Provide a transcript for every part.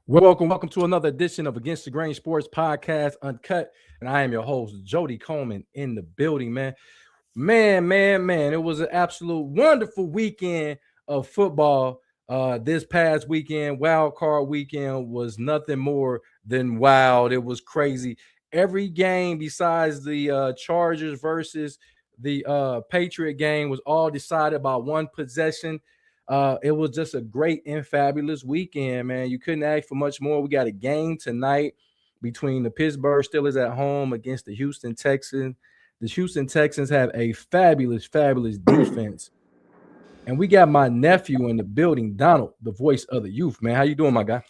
Welcome to another edition of Against the Grain Sports Podcast, Uncut. And I am your host, Jody Coleman, in the building, man. Man. It was an absolute wonderful weekend of football. This past weekend, wild card weekend, was nothing more than wild. It was crazy. Every game besides the Chargers versus the Patriot game was all decided by one possession. It was just a great and fabulous weekend, man. You couldn't ask for much more. We got a game tonight between the Pittsburgh Steelers at home against the Houston Texans. The Houston Texans have a fabulous defense. And we got my nephew in the building, Donald, the voice of the youth, man. How you doing, my guy?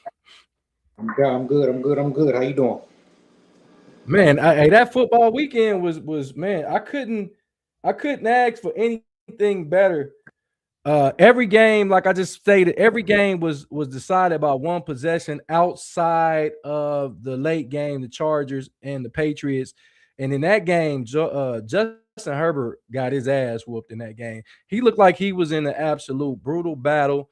I'm good. How you doing? Man, that football weekend was man, I couldn't ask for anything better. Every game, like I just stated, every game was decided by one possession outside of the late game, the Chargers and the Patriots. And in that game, Justin Herbert got his ass whooped in that game. He looked like he was in an absolute brutal battle.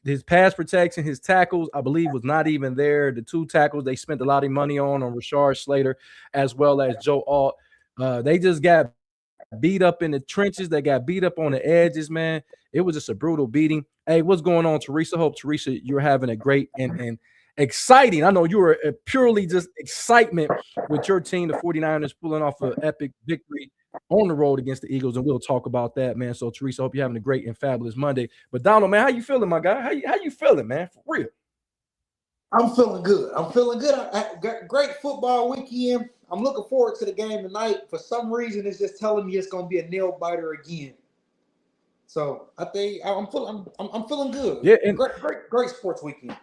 His pass protection, his tackles, I believe, was not even there. The two tackles they spent a lot of money on Rashard Slater as well as Joe Alt. They just got beat up in the trenches. They got beat up on the edges, man. It was just a brutal beating. Hey, what's going on, Teresa? Hope, Teresa, you're having a great and exciting. I know you were purely just excitement with your team, the 49ers, pulling off an epic victory on the road against the Eagles, and we'll talk about that, man. So, Teresa, hope you're having a great and fabulous Monday. But, Donald, man, how you feeling, my guy? How you feeling, man? For real. I'm feeling good. I got great football weekend. I'm looking forward to the game tonight. For some reason, it's just telling me it's going to be a nail biter again. So I think I'm feeling good. Yeah, and great sports weekend.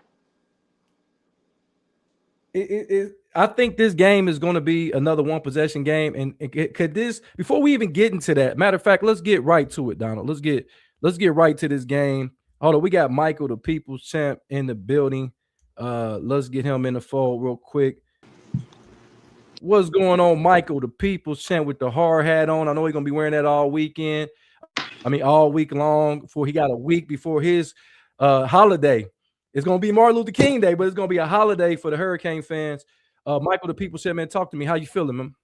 I think this game is going to be another one possession game. And could this, before we even get into that, matter of fact, let's get right to it, Donald. Let's get right to this game. Hold on, we got Michael, the People's Champ, in the building. Let's get him in the fold real quick. What's going on, Michael, the People's Champ, with the hard hat on? I know he's gonna be wearing that all weekend. I mean, all week long. Before he got a week before his holiday. It's gonna be Martin Luther King Day, but it's gonna be a holiday for the Hurricane fans. Michael, the People's Champ, man, talk to me. How you feeling, man?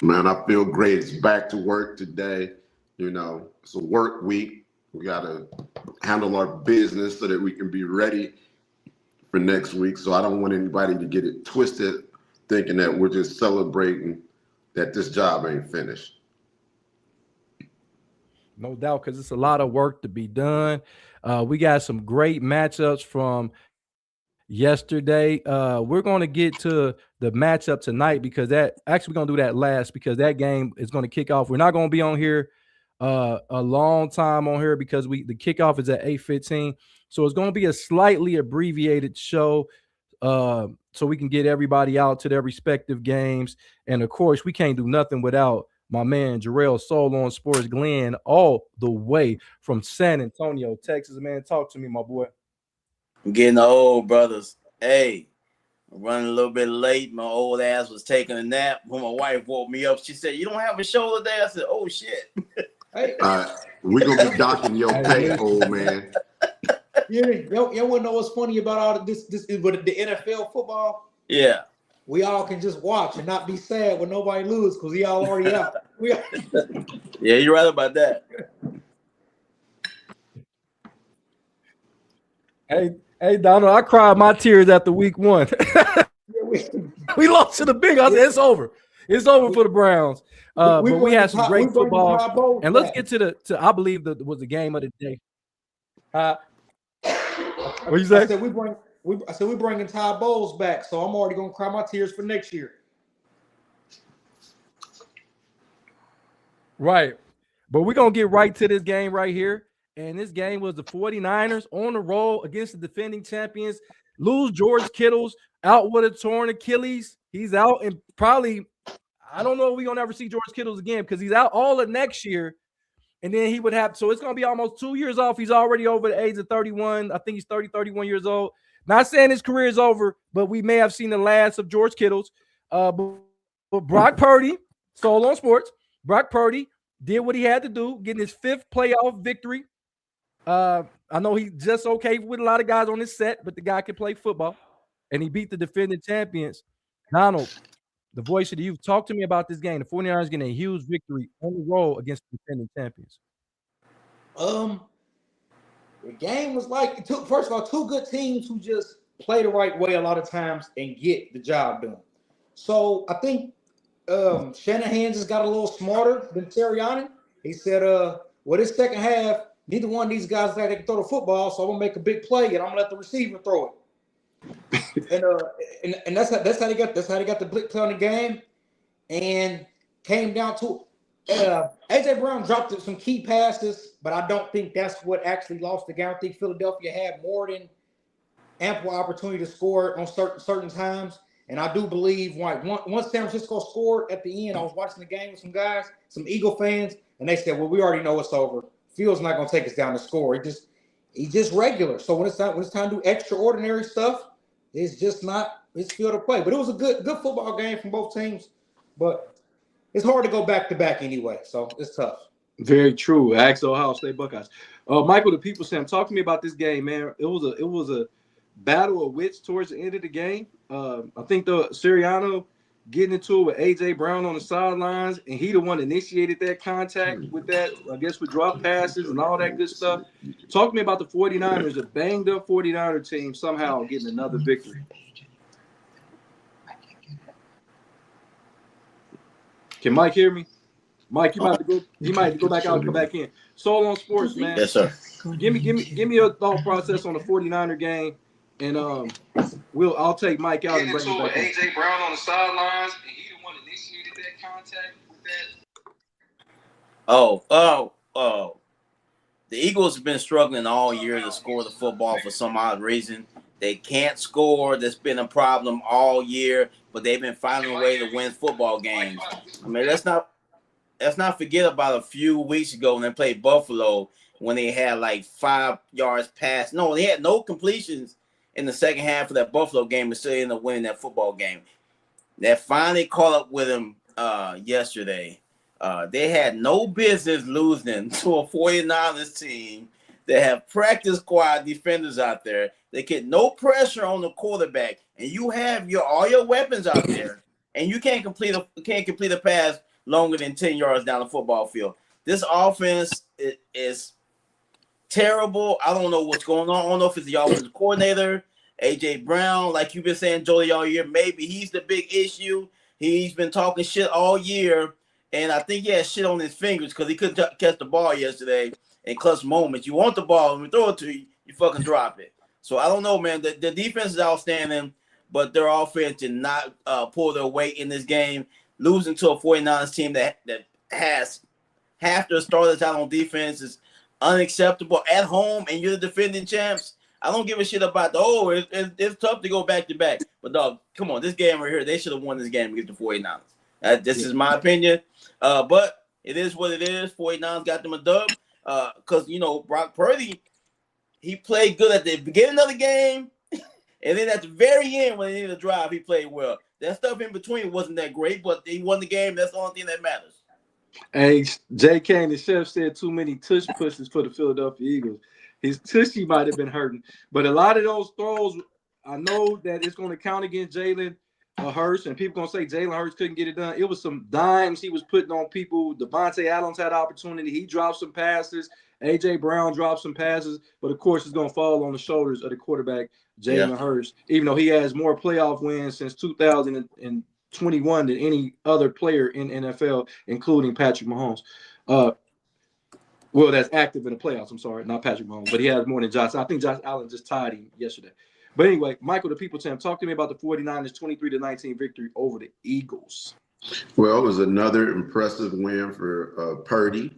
Man, I feel great. It's back to work today. You know, it's a work week. We gotta handle our business so that we can be ready for next week. So I don't want anybody to get it twisted, thinking that we're just celebrating that this job ain't finished. No doubt, because it's a lot of work to be done. We got some great matchups from yesterday. We're going to get to the matchup tonight because we're going to do that last because that game is going to kick off. We're not going to be on here a long time on here because the kickoff is at 8:15. So it's going to be a slightly abbreviated show so we can get everybody out to their respective games. And, of course, we can't do nothing without my man, Jarrell Soul on Sports Glenn, all the way from San Antonio, Texas. Man, talk to me, my boy. I'm getting old, brothers. Hey, I'm running a little bit late. My old ass was taking a nap when my wife woke me up. She said, "You don't have a show today?" I said, "Oh, shit." Hey. We're going to be docking your pay, old man. You want to know what's funny about all this with the NFL football? Yeah. We all can just watch and not be sad when nobody loses because we all already out. Yeah, you're right about that. Hey, Donald, I cried my tears after week one. We lost to the Bengals. It's over. It's over for the Browns. But we had some great football. And let's get to I believe that was the game of the day. What you say? I said we're bringing Ty Bowles back, so I'm already gonna cry my tears for next year. Right. But we're gonna get right to this game right here. And this game was the 49ers on the roll against the defending champions. Lose George Kittle's out with a torn Achilles. He's out and probably, I don't know if we're gonna ever see George Kittle's again because he's out all of next year. And then he would have, so it's gonna be almost 2 years off. He's already over the age of 31. I think he's 31 years old. Not saying his career is over, but we may have seen the last of George Kittle's. But Brock Purdy, Soul on Sports, Brock Purdy did what he had to do, getting his 5th playoff victory. I know he's just okay with a lot of guys on this set, but the guy can play football. and he beat the defending champions. Donald, the voice of the youth, talk to me about this game. The 49ers getting a huge victory on the road against the defending champions. The game was like it took, first of all, two good teams who just play the right way a lot of times and get the job done. So I think Shanahan just got a little smarter than Sirianni. He said, well, this second half, neither one of these guys think they can throw the football, so I'm gonna make a big play and I'm gonna let the receiver throw it. and that's how they got the blitz play on the game, and came down to AJ Brown dropped some key passes, but I don't think that's what actually lost the game. I think Philadelphia had more than ample opportunity to score on certain times. And I do believe once San Francisco scored at the end, I was watching the game with some guys, some Eagle fans, and they said, well, we already know it's over. Fields not going to take us down to score. He's just regular. So when it's time to do extraordinary stuff, it's just not his field of play. But it was a good football game from both teams. But it's hard to go back-to-back anyway, so it's tough. Very true. Ask Ohio State Buckeyes. Michael, the people, Sam, talk to me about this game, man. It was a battle of wits towards the end of the game. I think the Sirianni getting into it with A.J. Brown on the sidelines, and he the one initiated that contact with that, I guess, with drop passes and all that good stuff. Talk to me about the 49ers, a banged-up 49er team somehow getting another victory. Can Mike hear me? Mike, you might have to go back out and come back in. Soul on Sports, man. Yes, sir. Give me your thought process on the 49er game, and I'll take Mike out and bring him back in. AJ Brown on the sidelines, and he the one initiated that contact with that. The Eagles have been struggling all year to score the football for some odd reason. They can't score. That's been a problem all year, but they've been finding a way to win football games. I mean, let's not forget about a few weeks ago when they played Buffalo, when they had like 5 yards pass. No, they had no completions in the second half of that Buffalo game and still ended up winning that football game. They finally caught up with them yesterday. They had no business losing to a 49ers team that have practice squad defenders out there. They get no pressure on the quarterback, and you have all your weapons out there, and you can't complete a pass longer than 10 yards down the football field. This offense is terrible. I don't know what's going on. I don't know if it's the offensive coordinator, A.J. Brown, like you've been saying, Joey, all year. Maybe he's the big issue. He's been talking shit all year, and I think he has shit on his fingers because he couldn't catch the ball yesterday in clutch moments. You want the ball, when we throw it to you, you fucking drop it. So I don't know, man. The defense is outstanding, but their offense did not pull their weight in this game. Losing to a 49ers team that has half their starters out on defense is unacceptable at home, and you're the defending champs. I don't give a shit about it's tough to go back-to-back. But, dog, come on, this game right here, they should have won this game against the 49ers. This is my opinion. But it is what it is. 49ers got them a dub because, Brock Purdy, he played good at the beginning of the game, and then at the very end when they needed to drive, he played well. That stuff in between wasn't that great, but he won the game. That's the only thing that matters. Hey, J.K. and the chef said too many tush pushes for the Philadelphia Eagles. His tushy might have been hurting. But a lot of those throws, I know that it's going to count against Jalen Hurts, and people going to say Jalen Hurts couldn't get it done. It was some dimes he was putting on people. Devontae Adams had opportunity. He dropped some passes. A.J. Brown dropped some passes. But, of course, it's going to fall on the shoulders of the quarterback, Jalen Hurts, even though he has more playoff wins since 2021 than any other player in NFL, including Patrick Mahomes. Well, that's active in the playoffs. I'm sorry, not Patrick Mahomes, but he has more than Josh. I think Josh Allen just tied him yesterday. But anyway, Michael, the people champ, talk to me about the 49ers 23-19 victory over the Eagles. Well, it was another impressive win for Purdy.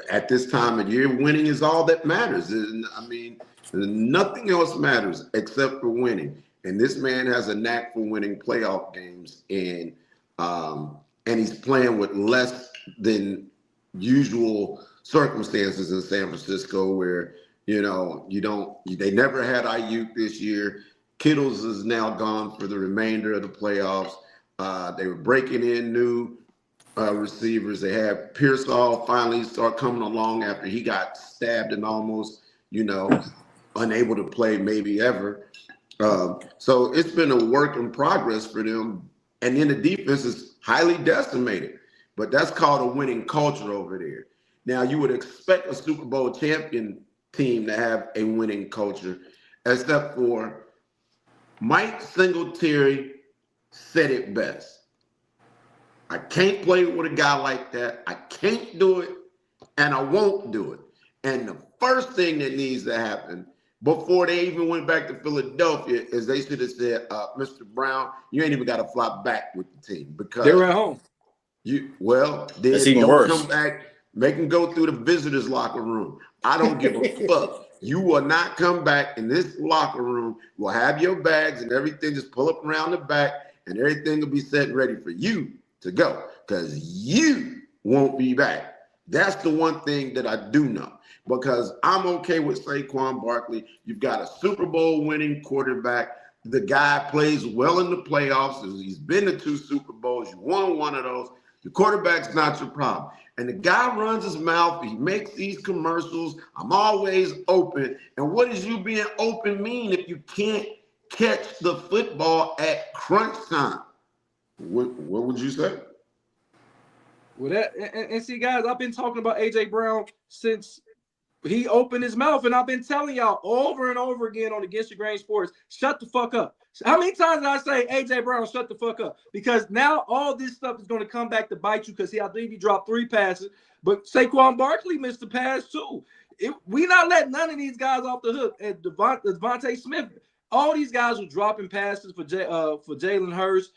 At this time of year, winning is all that matters. I mean, nothing else matters except for winning. And this man has a knack for winning playoff games, and he's playing with less than usual circumstances in San Francisco, where they never had Ayuk this year. Kittles is now gone for the remainder of the playoffs. They were breaking in new receivers. They had Pearsall finally start coming along after he got stabbed and almost, unable to play maybe ever. So it's been a work in progress for them. And then the defense is highly decimated. But that's called a winning culture over there. Now, you would expect a Super Bowl champion team to have a winning culture, except for Mike Singletary said it best. I can't play with a guy like that. I can't do it, and I won't do it. And the first thing that needs to happen before they even went back to Philadelphia is they should have said, Mr. Brown, you ain't even got to fly back with the team because They're at home. Then That's even don't worse. come back, make them go through the visitors' locker room. I don't give a fuck. You will not come back in this locker room. We'll have your bags and everything. Just pull up around the back, and everything will be set and ready for you to go because you won't be back. That's the one thing that I do know because I'm okay with Saquon Barkley. You've got a Super Bowl winning quarterback. The guy plays well in the playoffs. He's been to 2 Super Bowls. You won one of those. The quarterback's not your problem. And the guy runs his mouth. He makes these commercials. I'm always open. And what does you being open mean if you can't catch the football at crunch time? What would you say? Well, and see, guys, I've been talking about A.J. Brown since he opened his mouth, and I've been telling y'all over and over again on Against the Grain Sports, shut the fuck up. How many times did I say, A.J. Brown, shut the fuck up? Because now all this stuff is going to come back to bite you because I believe he dropped 3 passes, but Saquon Barkley missed the pass too. We not letting none of these guys off the hook. And Devontae Smith, all these guys were dropping passes for Jalen Hurts.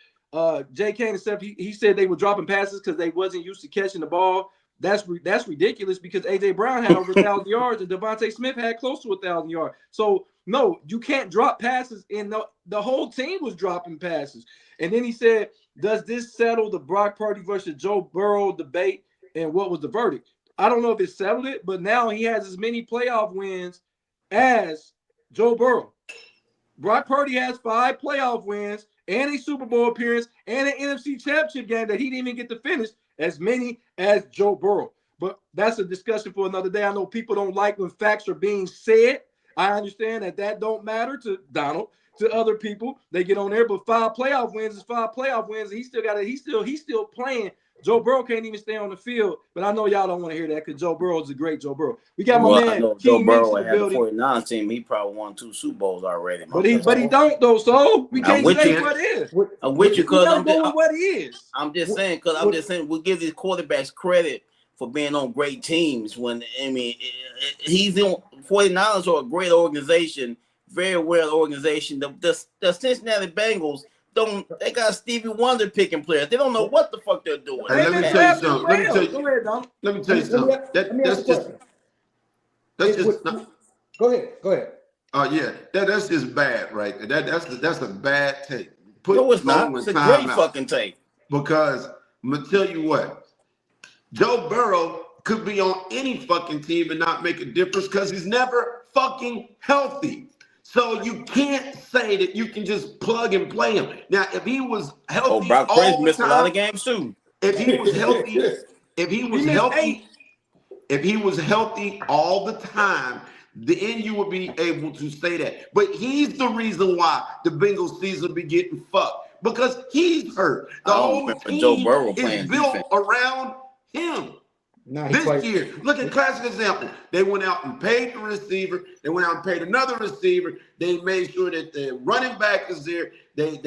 Jay Kane said he said they were dropping passes because they wasn't used to catching the ball. That's ridiculous because A.J. Brown had over 1,000 yards and Devontae Smith had close to 1,000 yards. So no, you can't drop passes, and the whole team was dropping passes. And then he said, does this settle the Brock Purdy versus Joe Burrow debate? And what was the verdict? I don't know if it settled it, but now he has as many playoff wins as Joe Burrow. Brock Purdy has 5 playoff wins and a Super Bowl appearance and an NFC Championship game that he didn't even get to finish, as many as Joe Burrow. But that's a discussion for another day. I know people don't like when facts are being said. I understand that don't matter to Donald, to other people. They get on there, but 5 playoff wins is 5 playoff wins. And he's still playing. Joe Burrow can't even stay on the field. But I know y'all don't want to hear that because Joe Burrow is a great Joe Burrow. We got my man. I know Joe Burrow had the 49 team. He probably won 2 Super Bowls already. But he don't though. So we can't say what is. I'm with you because I'm just saying we'll give these quarterbacks credit for being on great teams. When he's in 49ers are a great organization, very well organization. The Cincinnati Bengals. They got Stevie Wonder picking players. They don't know what the fuck they're doing. Let me tell you something. Let me tell you something. Go ahead. Yeah, that's just bad, right? That's a bad take. No, it's not. It's a great fucking take. Because I'm gonna tell you what, Joe Burrow could be on any fucking team and not make a difference because he's never fucking healthy. So you can't say that you can just plug and play him. Now, if he was healthy, Brock Purdy missed a lot of games too. If he was healthy, if he was healthy all the time, then you would be able to say that. But he's the reason why the Bengals season be getting fucked because he's hurt. The whole team Joe Burrow is built around him. This year, look at classic example. They went out and paid the receiver. They went out and paid another receiver. They made sure that the running back is there. They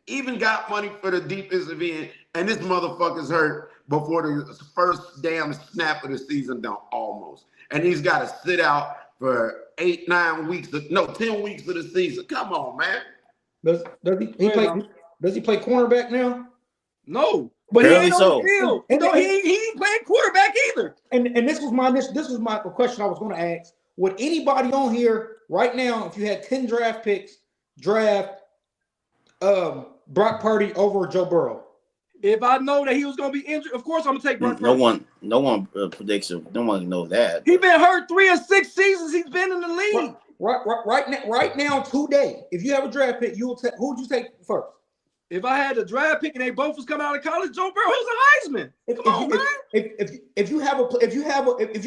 even got money for the defensive end. And this motherfucker's hurt before the first damn snap of the season done almost. And he's got to sit out for 10 weeks of the season. Come on, man. Does he play cornerback now? No. But he ain't on the field. He ain't playing quarterback either. And this was my question I was going to ask. Would anybody on here right now, if you had 10 draft picks, draft Brock Purdy over Joe Burrow? If I know that he was going to be injured, of course I'm going to take Brock Purdy. No one predicts it. No one knows that. He's been hurt 3 of 6 seasons he's been in the league. Right now, today, if you have a draft pick, who would you take first? If I had a draft pick and they both was coming out of college, Joe Burrow was a Heisman. If you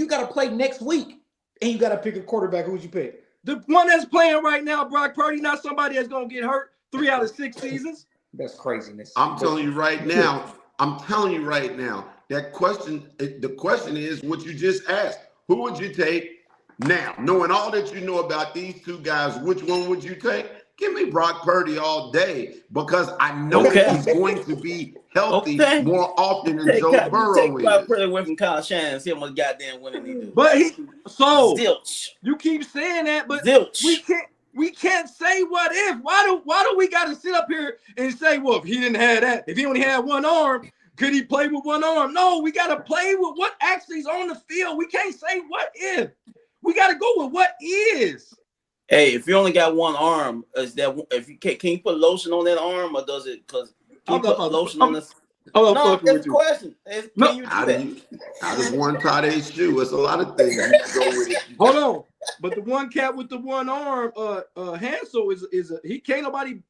got to play next week and you got to pick a quarterback, who would you pick? The one that's playing right now, Brock Purdy, not somebody that's gonna get hurt 3 out of 6 seasons. That's craziness. I'm telling you right now. That question, the question is what you just asked. Who would you take now? Knowing all that you know about these two guys, which one would you take? Give me Brock Purdy all day because I know he's going to be healthy more often than Joe Burrow take Brock is. Purdy away from Kyle Shanahan and see how much goddamn winning he do. But Zilch. You keep saying that, but Zilch. we can't say what if. Why do we got to sit up here and say, well, if he didn't have that, if he only had one arm, could he play with one arm? No, we got to play with what actually is on the field. We can't say what if. We got to go with what is. Hey, if you only got one arm, is that if you can you put lotion on that arm or does it? Because can you put lotion on this? No, that's the question. Can you do that? I just one tie their shoe. It's a lot of things you can go with it. Hold on, but the one cat with the one arm, Hansel is he can't nobody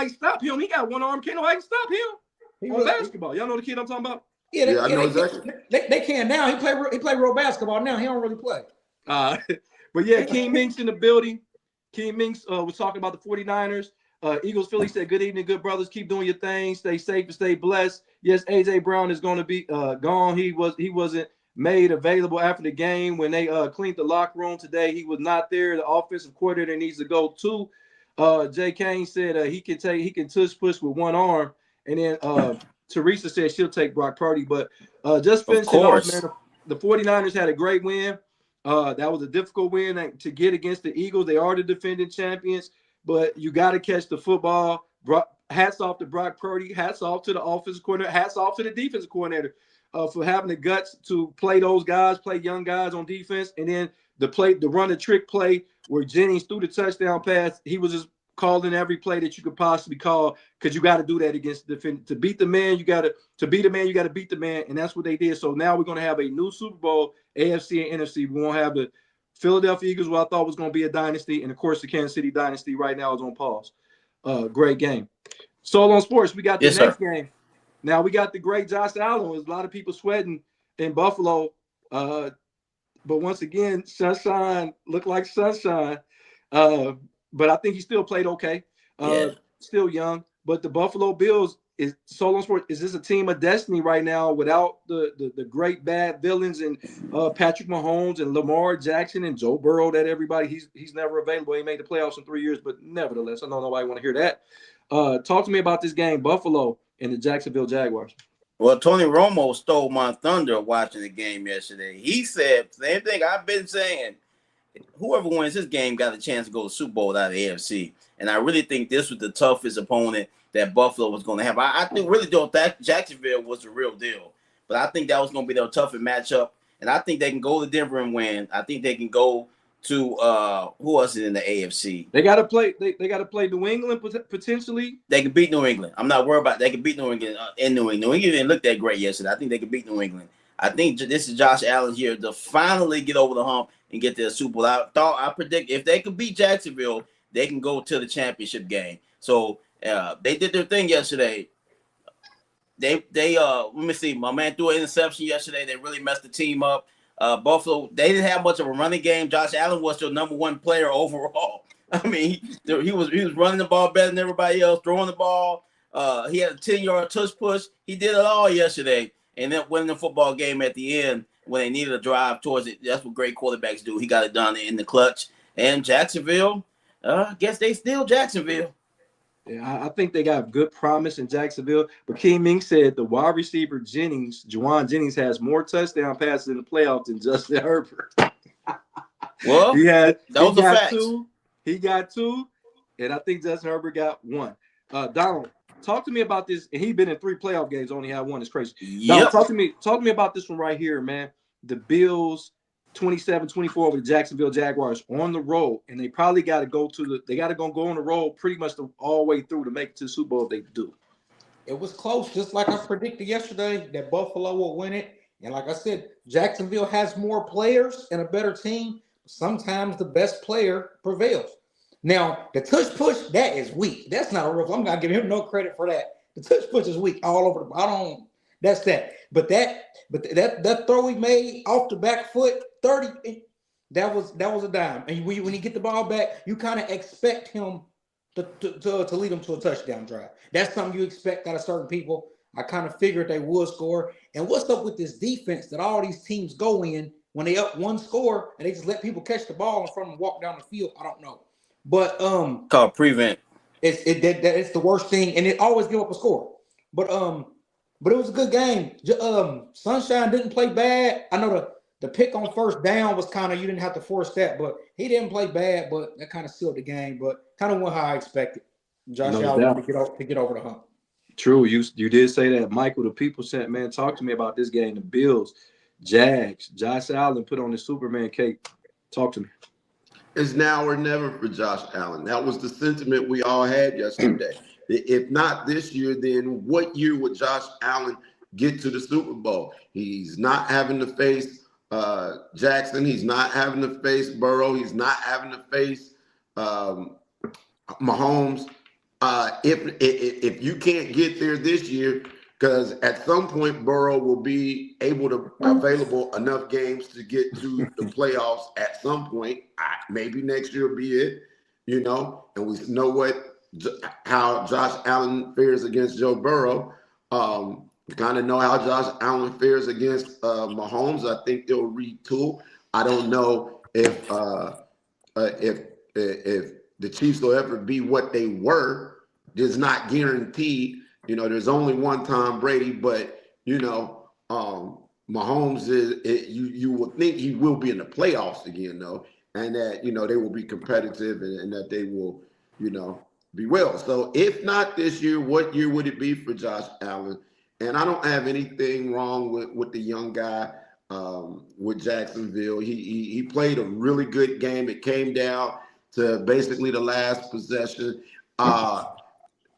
stop him. He got one arm. Can't nobody stop him on basketball. Y'all know the kid I'm talking about? Yeah, I know exactly. They can now. He play real basketball now. He don't really play. But yeah, King Minks in the building. King Minks was talking about the 49ers. Eagles Philly said, good evening, good brothers. Keep doing your thing. Stay safe and stay blessed. Yes, A.J. Brown is going to be gone. He wasn't made available after the game when they cleaned the locker room today. He was not there. The offensive coordinator needs to go too. Jay Kane said he can tush push with one arm. And then Teresa said she'll take Brock Purdy. But just finishing off, man, the 49ers had a great win. That was a difficult win to get against the Eagles. They are the defending champions, but you got to catch the football. Hats off to Brock Purdy. Hats off to the offensive coordinator. Hats off to the defensive coordinator for having the guts to play those guys, play young guys on defense, and then the run the trick play where Jennings threw the touchdown pass. He was just calling every play that you could possibly call because you got to do that against the defender. To beat the man, you got to beat the man, and that's what they did. So now we're going to have a new Super Bowl, AFC and NFC. We won't have the Philadelphia Eagles, what I thought was going to be a dynasty, and of course the Kansas City dynasty right now is on pause. Great game. Solo on Sports, we got the next game. Now we got the great Josh Allen. There's a lot of people sweating in Buffalo, but once again, sunshine looked like sunshine. But I think he still played okay. Still young. But the Buffalo Bills is Solo Sport. Is this a team of destiny right now without the great bad villains and Patrick Mahomes and Lamar Jackson and Joe Burrow that everybody he's never available. He made the playoffs in 3 years, but nevertheless, I know nobody want to hear that. Talk to me about this game, Buffalo and the Jacksonville Jaguars. Well, Tony Romo stole my thunder watching the game yesterday. He said same thing I've been saying. Whoever wins this game got a chance to go to the Super Bowl out of the AFC. And I really think this was the toughest opponent that Buffalo was going to have. I really don't think Jacksonville was the real deal. But I think that was going to be their toughest matchup. And I think they can go to Denver and win. I think they can go to who else is in the AFC? They got to play. They got to play New England potentially. They can beat New England. I'm not worried about. They can beat New England in New England. New England didn't look that great yesterday. I think they can beat New England. I think this is Josh Allen here to finally get over the hump and get their Super Bowl. I predict if they can beat Jacksonville, they can go to the championship game. So they did their thing yesterday. They let me see. My man threw an interception yesterday. They really messed the team up. Buffalo, they didn't have much of a running game. Josh Allen was their number one player overall. I mean, he was running the ball better than everybody else, throwing the ball. He had a 10-yard tush push. He did it all yesterday. And then winning the football game at the end when they needed a drive towards it. That's what great quarterbacks do. He got it done in the clutch. And Jacksonville, I guess they still Jacksonville. Yeah, I think they got good promise in Jacksonville. But King Ming said the wide receiver Juwan Jennings has more touchdown passes in the playoffs than Justin Herbert. Well, he got two, and I think Justin Herbert got one. Donald, talk to me about this. And he's been in 3 playoff games, only had one. It's crazy. Yep. Talk to me about this one right here, man. The Bills 27-24 over the Jacksonville Jaguars on the road, and they probably got to go on the road pretty much all the way through to make it to the Super Bowl if they do. It was close, just like I predicted yesterday that Buffalo will win it. And like I said, Jacksonville has more players and a better team. Sometimes the best player prevails. Now, the tush push, that is weak. That's not a real. I'm not giving him no credit for that. The tush push is weak all over. That's that. But that throw he made off the back foot, 30, That was a dime. And when you get the ball back, you kind of expect him to lead them to a touchdown drive. That's something you expect out of certain people. I kind of figured they would score. And what's up with this defense that all these teams go in when they up one score and they just let people catch the ball in front of them and walk down the field? I don't know. But called prevent. It's the worst thing, and it always give up a score. But it was a good game. Sunshine didn't play bad. I know the pick on first down was kind of, you didn't have to force that, but he didn't play bad, but that kind of sealed the game. But kind of went how I expected. Josh Allen to get over the hump. True, you did say that. Michael, the people said, man, talk to me about this game. The Bills, Jags, Josh Allen put on the Superman cape. Talk to me. It's now or never for Josh Allen. That was the sentiment we all had yesterday. If not this year, then what year would Josh Allen get to the Super Bowl? He's not having to face Jackson. He's not having to face Burrow. He's not having to face Mahomes. If you can't get there this year, because at some point Burrow will be available enough games to get to the playoffs at some point. Maybe next year will be it, and we know how Josh Allen fares against Joe Burrow. We kind of know how Josh Allen fares against Mahomes. I think they'll retool. I don't know if the Chiefs will ever be what they were. It's not guaranteed. There's only one Tom Brady, but Mahomes is. You would think he will be in the playoffs again, though, and that they will be competitive and that they will, be well. So if not this year, what year would it be for Josh Allen? And I don't have anything wrong with the young guy with Jacksonville. He played a really good game. It came down to basically the last possession.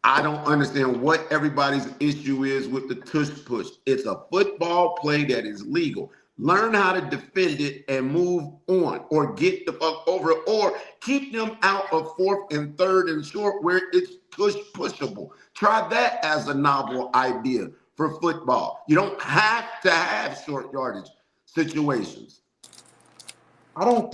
I don't understand what everybody's issue is with the tush push. It's a football play that is legal. Learn how to defend it and move on, or get the fuck over it, or keep them out of 4th and 3rd and short where it's tush pushable. Try that as a novel idea for football. You don't have to have short yardage situations. I'm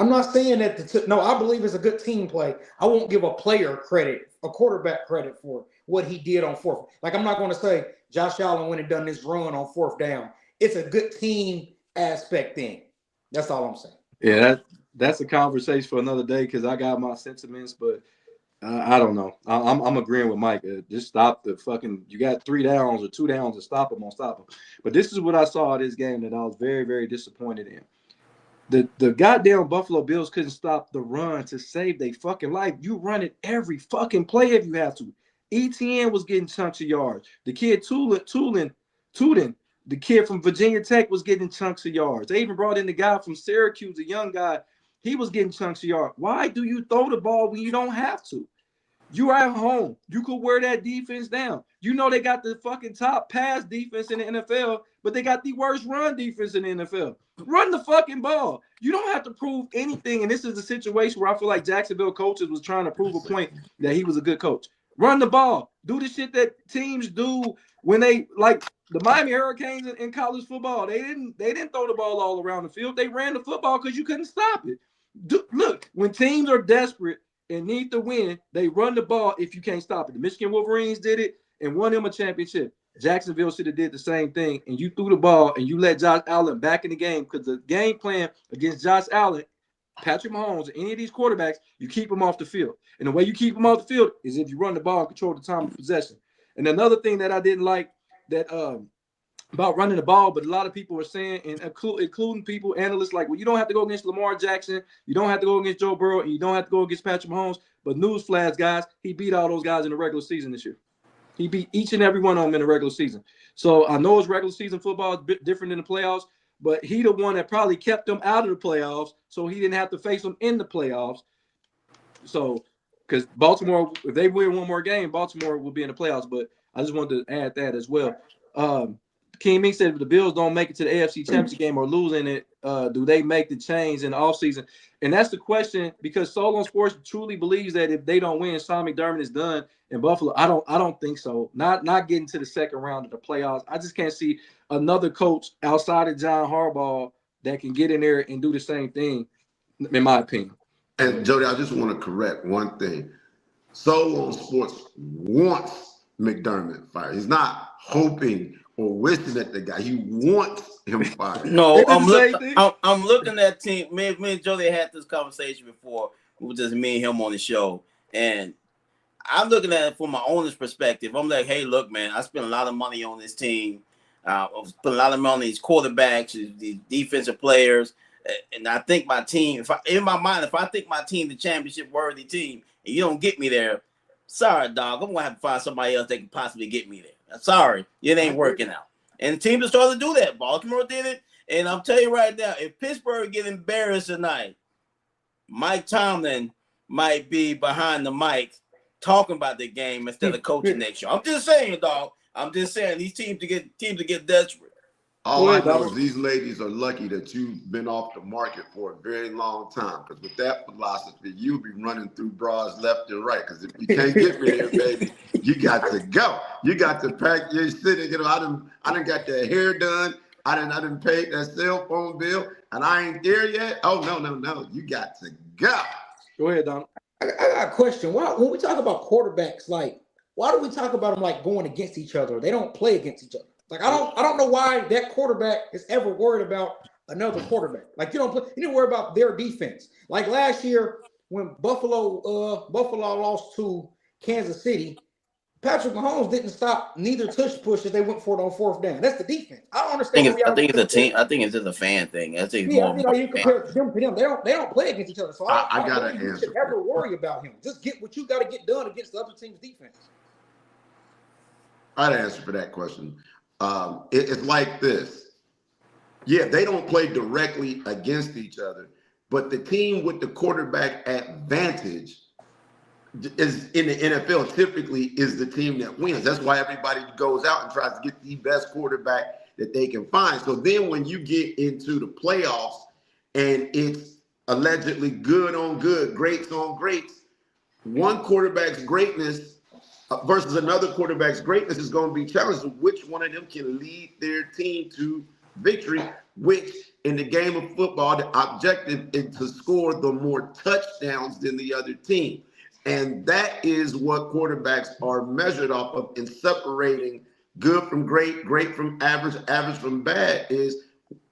not saying that I believe it's a good team play. I won't give a quarterback credit for what he did on 4th. Like, I'm not going to say Josh Allen went and done this run on 4th down. It's a good team aspect thing. That's all I'm saying. Yeah, that's a conversation for another day, because I got my sentiments, but I don't know. I'm agreeing with Mike. Just stop the fucking. You got 3 downs or 2 downs to stop them. But this is what I saw of this game that I was very, very disappointed in. The goddamn Buffalo Bills couldn't stop the run to save their fucking life. You run it every fucking play if you have to. ETN was getting chunks of yards. The kid Tulin, the kid from Virginia Tech, was getting chunks of yards. They even brought in the guy from Syracuse, a young guy. He was getting chunks of yards. Why do you throw the ball when you don't have to? You are at home. You could wear that defense down. They got the fucking top pass defense in the NFL, but they got the worst run defense in the NFL. Run the fucking ball. You don't have to prove anything. And this is a situation where I feel like Jacksonville coaches was trying to prove a point that he was a good coach. Run the ball. Do the shit that teams do when they, like the Miami Hurricanes in college football. They didn't throw the ball all around the field. They ran the football because you couldn't stop it. Look, when teams are desperate and need to win, they run the ball if you can't stop it. The Michigan Wolverines did it and won them a championship. Jacksonville should have did the same thing, and you threw the ball and you let Josh Allen back in the game, because the game plan against Josh Allen, Patrick Mahomes, or any of these quarterbacks, you keep them off the field. And the way you keep them off the field is if you run the ball and control the time of possession. And another thing that I didn't like that about running the ball, but a lot of people were saying, and including people, analysts, like, well, you don't have to go against Lamar Jackson, you don't have to go against Joe Burrow, and you don't have to go against Patrick Mahomes. But newsflash, guys, he beat all those guys in the regular season this year. He beat each and every one of them in the regular season. So I know his regular season football is a bit different than the playoffs, but he the one that probably kept them out of the playoffs, so he didn't have to face them in the playoffs. So, because Baltimore, if they win one more game, Baltimore will be in the playoffs. But I just wanted to add that as well. King Meek said if the Bills don't make it to the AFC Championship game or losing it, do they make the change in the offseason? And that's the question, because Solo Sports truly believes that if they don't win, Sean McDermott is done in Buffalo. I don't think so. Not getting to the second round of the playoffs. I just can't see another coach outside of John Harbaugh that can get in there and do the same thing in my opinion. And Jody, I just want to correct one thing. Solo on Sports wants McDermott fired. He's not hoping or wishing at the guy. He wants him fired. No, They did the same thing. I'm looking at team. Me and Jody had this conversation before. It was just me and him on the show, and I'm looking at it from my owner's perspective. I'm like, hey, look, man, I spent a lot of money on this team. I spent a lot of money on these quarterbacks, these defensive players, and I think my team. If I think my team the championship worthy team, and you don't get me there, sorry, dog. I'm gonna have to find somebody else that can possibly get me there. Sorry, it ain't working out. And teams are starting to do that. Baltimore did it, and I'm telling you right now, if Pittsburgh get embarrassed tonight, Mike Tomlin might be behind the mic talking about the game instead of coaching next year. I'm just saying, dog. I'm just saying these teams to get desperate. All I know is these ladies are lucky that you've been off the market for a very long time. Because with that philosophy, you'll be running through bras left and right. Because if you can't get me there, baby, you got to go. You got to pack your shit. You know, I done got that hair done. I done paid that cell phone bill, and I ain't there yet. Oh no! You got to go. Go ahead, Donald. I got a question. Why, when we talk about quarterbacks, like, why do we talk about them like going against each other? They don't play against each other. Like, I don't know why that quarterback is ever worried about another quarterback. Like, you didn't worry about their defense. Like last year when Buffalo lost to Kansas City, Patrick Mahomes didn't stop neither tush push as they went for it on fourth down. That's the defense. I don't understand. I think it's a team. I think it's just a fan thing. I think you compare them to them. They don't play against each other. So I got to answer. You should ever worry about him. Just get what you got to get done against the other team's defense. I'd answer for that question. It's like this. Yeah, they don't play directly against each other, but the team with the quarterback advantage is in the NFL typically is the team that wins. That's why everybody goes out and tries to get the best quarterback that they can find. So then when you get into the playoffs and it's allegedly good on good, greats on greats, one quarterback's greatness versus another quarterback's greatness is going to be challenged. So which one of them can lead their team to victory, which in the game of football, the objective is to score the more touchdowns than the other team. And that is what quarterbacks are measured off of in separating good from great, great from average, average from bad is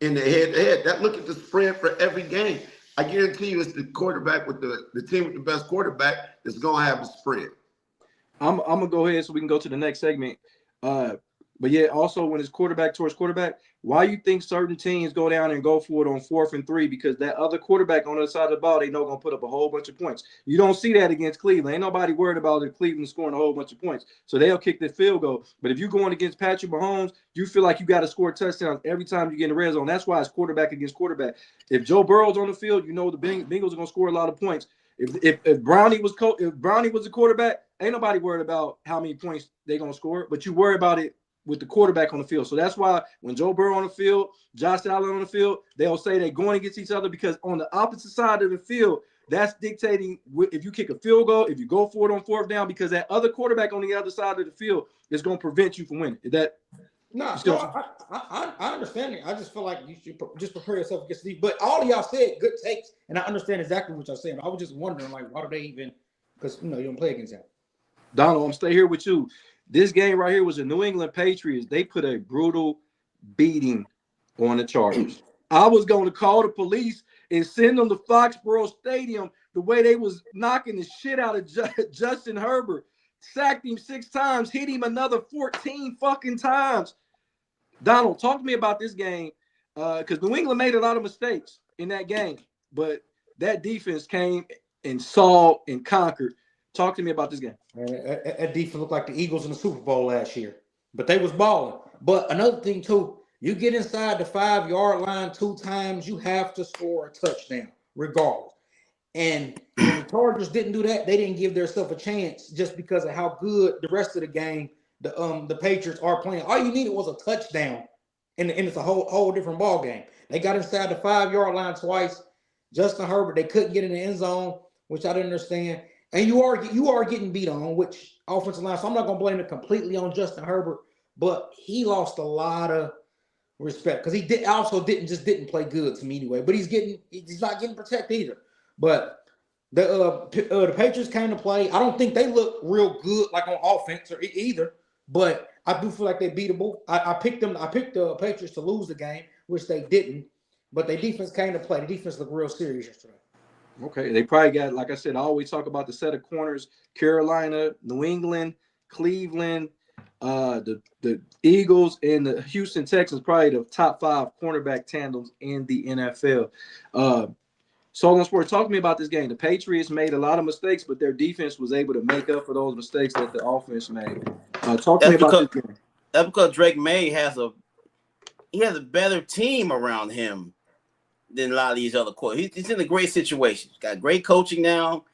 in the head-to-head. That look at the spread for every game. I guarantee you it's the quarterback with the team with the best quarterback that's going to have the spread. I'm going to go ahead so we can go to the next segment. But yeah, also when it's quarterback towards quarterback, why you think certain teams go down and go for it on 4th and 3? Because that other quarterback on the other side of the ball, they know going to put up a whole bunch of points. You don't see that against Cleveland. Ain't nobody worried about Cleveland scoring a whole bunch of points. So they'll kick the field goal. But if you're going against Patrick Mahomes, you feel like you got to score touchdowns every time you get in the red zone. That's why it's quarterback against quarterback. If Joe Burrow's on the field, you know the Bengals are going to score a lot of points. If Brownie was the quarterback, ain't nobody worried about how many points they're going to score. But you worry about it with the quarterback on the field. So that's why when Joe Burrow on the field, Josh Allen on the field, they'll say they're going against each other because on the opposite side of the field, that's dictating if you kick a field goal, if you go for it on 4th down, because that other quarterback on the other side of the field is going to prevent you from winning. Is that I understand it. I just feel like you should just prepare yourself against these. But all of y'all said good takes, and I understand exactly what y'all saying. I was just wondering, like, why do they even? Because you don't play against them. Donald, I'm stay here with you. This game right here was the New England Patriots. They put a brutal beating on the Chargers. I was going to call the police and send them to Foxborough Stadium the way they was knocking the shit out of Justin Herbert. Sacked him 6 times, hit him another 14 fucking times. Donald, talk to me about this game because New England made a lot of mistakes in that game, but that defense came and saw and conquered. Talk to me about this game. That defense looked like the Eagles in the Super Bowl last year, but they was balling. But another thing too, you get inside the 5-yard line 2 times, you have to score a touchdown regardless. And when the Chargers didn't do that, they didn't give themselves a chance just because of how good the rest of the game the Patriots are playing. All you needed was a touchdown, and it's a whole different ball game. They got inside the 5-yard line twice. Justin Herbert, they couldn't get in the end zone, which I didn't understand. And you are getting beat on, which offensive line. So I'm not gonna blame it completely on Justin Herbert, but he lost a lot of respect because he didn't play good to me anyway. But he's not getting protected either. But the Patriots came to play. I don't think they look real good like on offense or either. But I do feel like they're beatable. I picked the Patriots to lose the game, which they didn't. But their defense came to play. The defense looked real serious yesterday. Okay, they probably got, like I said, I always talk about the set of corners: Carolina, New England, Cleveland, the Eagles, and the Houston Texans. Probably the top 5 cornerback tandems in the NFL. Solon Sport, talk to me about this game. The Patriots made a lot of mistakes, but their defense was able to make up for those mistakes that the offense made. Talk to me about this game. That's because Drake May has a better team around him than a lot of these other quarterbacks. He's in a great situation. He's got great coaching now.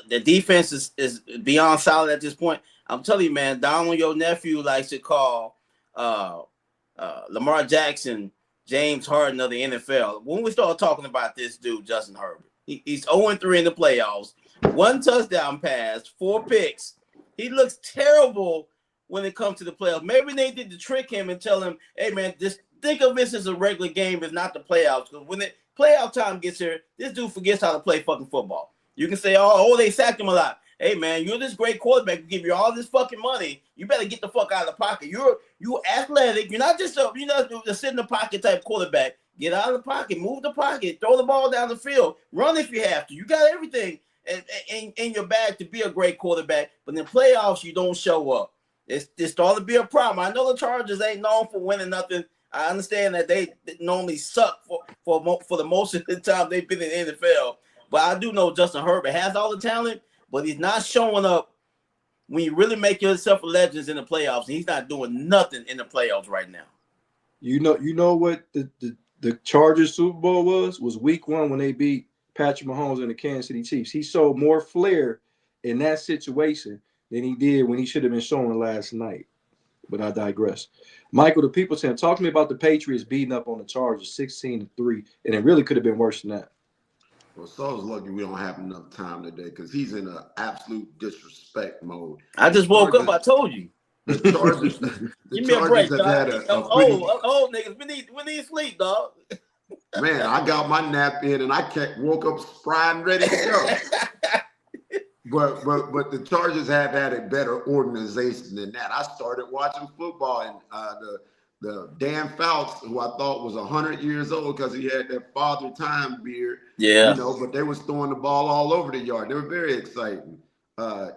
The defense is beyond solid at this point. I'm telling you, man, Donald, your nephew, likes to call Lamar Jackson James Harden of the NFL. When we start talking about this dude, Justin Herbert, he's 0-3 in the playoffs. 1 touchdown pass, 4 picks. He looks terrible when it comes to the playoffs. Maybe they did to trick him and tell him, hey, man, just think of this as a regular game, it's not the playoffs. Because when the playoff time gets here, this dude forgets how to play fucking football. You can say, oh, they sacked him a lot. Hey, man, you're this great quarterback. We give you all this fucking money. You better get the fuck out of the pocket. You're athletic. You're not just a sit in the pocket type quarterback. Get out of the pocket. Move the pocket. Throw the ball down the field. Run if you have to. You got everything in your bag to be a great quarterback. But in the playoffs, you don't show up. It's starting to be a problem. I know the Chargers ain't known for winning nothing. I understand that they normally suck for the most of the time they've been in the NFL. But I do know Justin Herbert has all the talent, but he's not showing up when you really make yourself a legend in the playoffs. And he's not doing nothing in the playoffs right now. You know what the Chargers Super Bowl was week 1 when they beat Patrick Mahomes and the Kansas City Chiefs. He showed more flair in that situation than he did when he should have been showing last night. But I digress. Michael, the people saying, talk to me about the Patriots beating up on the Chargers 16-3, and it really could have been worse than that. Well, Saul's lucky we don't have enough time today because he's in an absolute disrespect mode. I just woke up. I told you. The Chargers. Give me a break, dog. Old niggas, we need sleep, dog. Man, I got my nap in and I woke up spry and ready to go. But the Chargers have had a better organization than that. I started watching football and the Dan Fouts, who I thought was 100 years old because he had that Father Time beard. Yeah. But they was throwing the ball all over the yard. They were very exciting.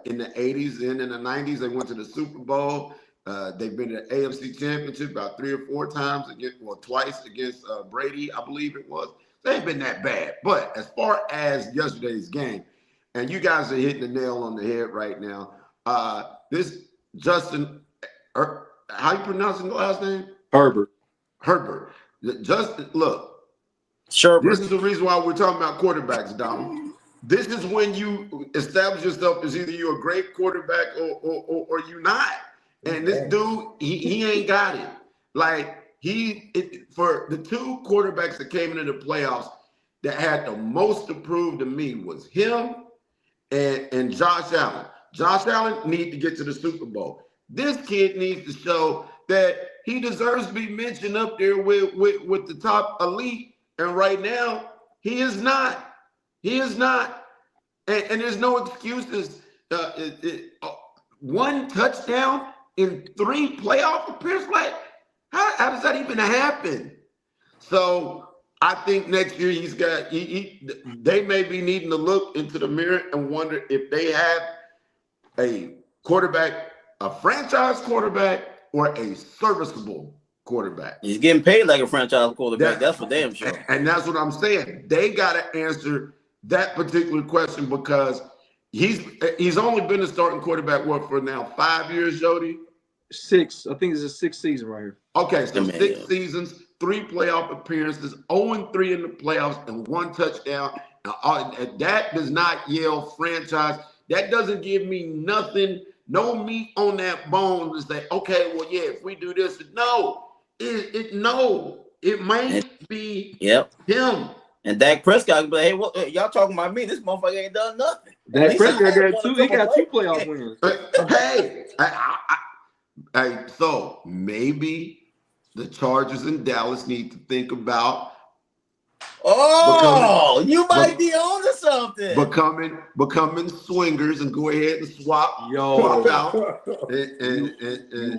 In the 80s and in the 90s, they went to the Super Bowl. They've been to the AFC Championship about 3 or 4 times, twice against Brady, I believe it was. They ain't been that bad. But as far as yesterday's game, and you guys are hitting the nail on the head right now. This Justin, how you pronouncing the last name? Herbert. Justin, look. Sure. This is the reason why we're talking about quarterbacks, Donald. This is when you establish yourself as either you're a great quarterback or you're not. And this dude, he ain't got it. Like for the 2 quarterbacks that came into the playoffs that had the most to prove to me was him and Josh Allen. Josh Allen needs to get to the Super Bowl. This kid needs to show that he deserves to be mentioned up there with the top elite. And right now, he is not. He is not. And there's no excuses. 1 touchdown in 3 playoff appearances. Like, how does that even happen? So I think next year they may be needing to look into the mirror and wonder if they have a quarterback, a franchise quarterback, or a serviceable quarterback. He's getting paid like a franchise quarterback. That's for damn sure. And that's what I'm saying. They got to answer that particular question because he's only been a starting quarterback for now 5 years, Jody? 6. I think it's a 6th season right here. Okay, so 6 seasons, 3 playoff appearances, 0-3 in the playoffs, and 1 touchdown. That does not yell franchise. That doesn't give me nothing, no meat on that bone to say, okay, well, yeah, if we do this, no. It might be him. And Dak Prescott can be like, hey, what, y'all talking about me? This motherfucker ain't done nothing. Dak Prescott got 2. He got 2 playoff wins. Hey, so maybe the Chargers in Dallas need to think about you might be on to something. becoming swingers and go ahead and swap out.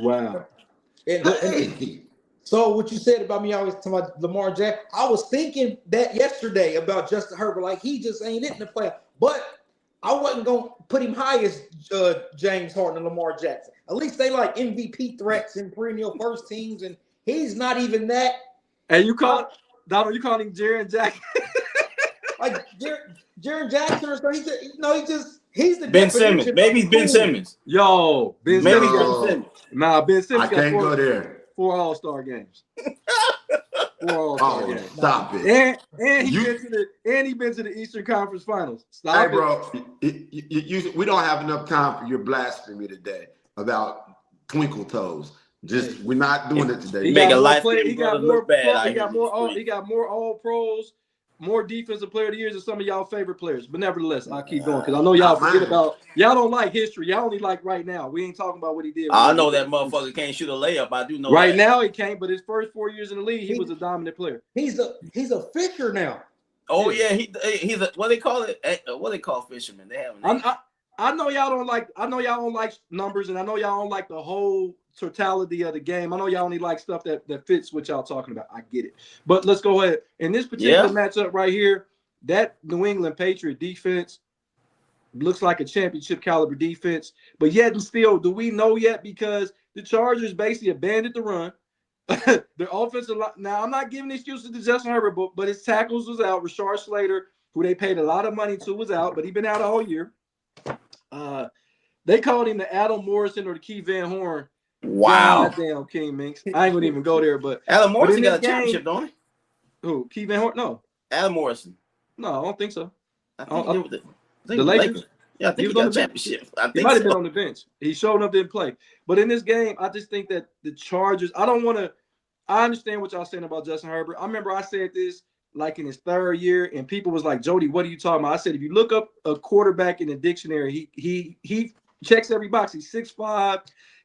Wow. So what you said about me always talking about Lamar Jackson, I was thinking that yesterday about Justin Herbert, like he just ain't it in the playoff. But I wasn't gonna put him high as James Harden and Lamar Jackson. At least they like MVP threats and perennial first teams, and he's not even that. And you call Donald, you calling him Jaren Jackson? Like Jaren Jackson or something. He's the Ben Simmons. Maybe Ben Simmons. Yo, Ben Maybe Simmons. Ben Simmons. Nah, Ben Simmons I can't go there. 4 All-Star games. 4 All-Star games. Stop it. And he been to the Eastern Conference Finals. Stop it. Bro, we don't have enough time for your blasphemy today about twinkle toes. We're not doing it today. He got more All-Pros, more defensive player of the years than some of y'all favorite players. But nevertheless, I'll keep going because I know y'all forget about y'all don't like history. Y'all only like right now. We ain't talking about what he did. I know that motherfucker can't shoot a layup. I do know right now he can't, but his first 4 years in the league, he was a dominant player. He's a fisher now. Oh yeah, he's a what they call it? What they call fishermen? They have a name. I know y'all don't like numbers, and I know y'all don't like the whole totality of the game. I know y'all only like stuff that fits what y'all talking about. I get it. But let's go ahead. In this particular matchup right here, that New England Patriot defense looks like a championship caliber defense. But yet and still, do we know yet? Because the Chargers basically abandoned the run. Their offensive line. Now, I'm not giving excuses to Justin Herbert, but his tackles was out. Rashard Slater, who they paid a lot of money to, was out, but he's been out all year. They called him the Adam Morrison or the Keith Van Horn. Wow. Goddamn King Minx. I ain't gonna even go there, but Adam Morrison got a championship, don't he? Who? Keith Van Horn? No. Adam Morrison. No, I don't think so. I think the Lakers. Yeah, I think he got a championship. He might have been on the bench. He showed up, didn't play. But in this game, I just think that the Chargers, I understand what y'all saying about Justin Herbert. I remember I said this like in his 3rd year, and people was like, Jody, what are you talking about? I said, if you look up a quarterback in the dictionary, he checks every box. He's 6'5",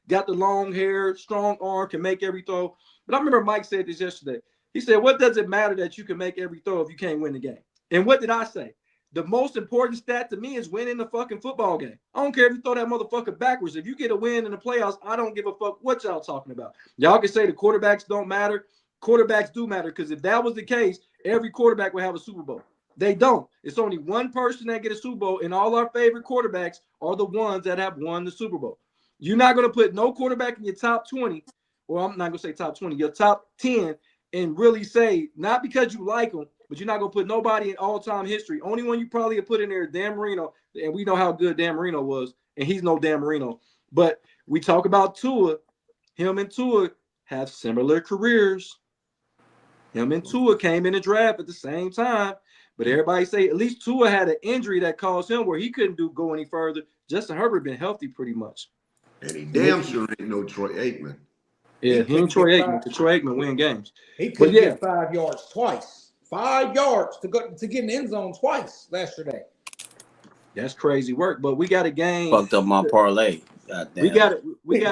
got the long hair, strong arm, can make every throw. But I remember Mike said this yesterday. He said, what does it matter that you can make every throw if you can't win the game? And what did I say? The most important stat to me is winning the fucking football game. I don't care if you throw that motherfucker backwards. If you get a win in the playoffs, I don't give a fuck what y'all talking about. Y'all can say the quarterbacks don't matter. Quarterbacks do matter, because if that was the case, every quarterback would have a Super Bowl. They don't. It's only one person that get a Super Bowl, and all our favorite quarterbacks are the ones that have won the Super Bowl. You're not going to put no quarterback in your top 20, or I'm not going to say top 20, your top 10, and really say, not because you like them, but you're not going to put nobody in all-time history. Only one you probably have put in there is Dan Marino, and we know how good Dan Marino was, and he's no Dan Marino. But we talk about Tua. Him and Tua have similar careers. Him and Tua came in the draft at the same time, but everybody say at least Tua had an injury that caused him where he couldn't go any further. Justin Herbert been healthy pretty much. And he damn sure ain't no Troy Aikman. Yeah, he ain't Troy Aikman. Troy Aikman win games. He could get 5 yards twice. 5 yards to get in the end zone twice yesterday. That's crazy work. But we got a game. Fucked up my parlay. We got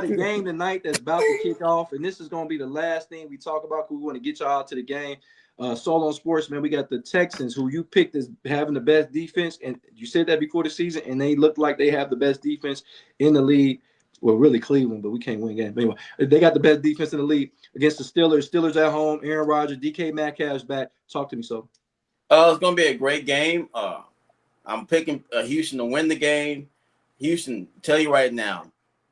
a game tonight that's about to kick off, and this is going to be the last thing we talk about because we want to get y'all out to the game. Solo on Sports, man, we got the Texans, who you picked as having the best defense, and you said that before the season, and they look like they have the best defense in the league. Well, really Cleveland, but we can't win games. But anyway, they got the best defense in the league against the Steelers. Steelers at home. Aaron Rodgers, DK Metcalf's back. Talk to me, so. It's going to be a great game. I'm picking Houston to win the game. Houston, tell you right now,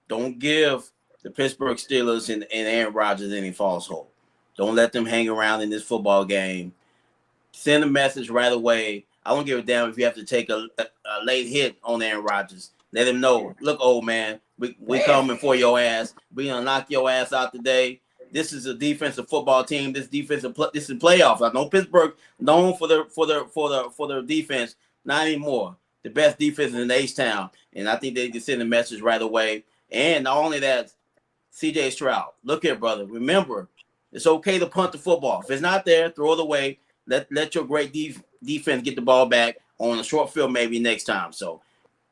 don't give the Pittsburgh Steelers and Aaron Rodgers any false hope. Don't let them hang around in this football game. Send a message right away. I don't give a damn if you have to take a late hit on Aaron Rodgers. Let him know, look, old man, we coming for your ass. We gonna knock your ass out today. This is a defensive football team. This is playoffs. I know Pittsburgh known for their defense. Not anymore. The best defense in H-Town, and I think they can send a message right away. And not only that, C.J. Stroud, look here, brother. Remember, it's okay to punt the football. If it's not there, throw it away. Let your great defense get the ball back on a short field maybe next time. So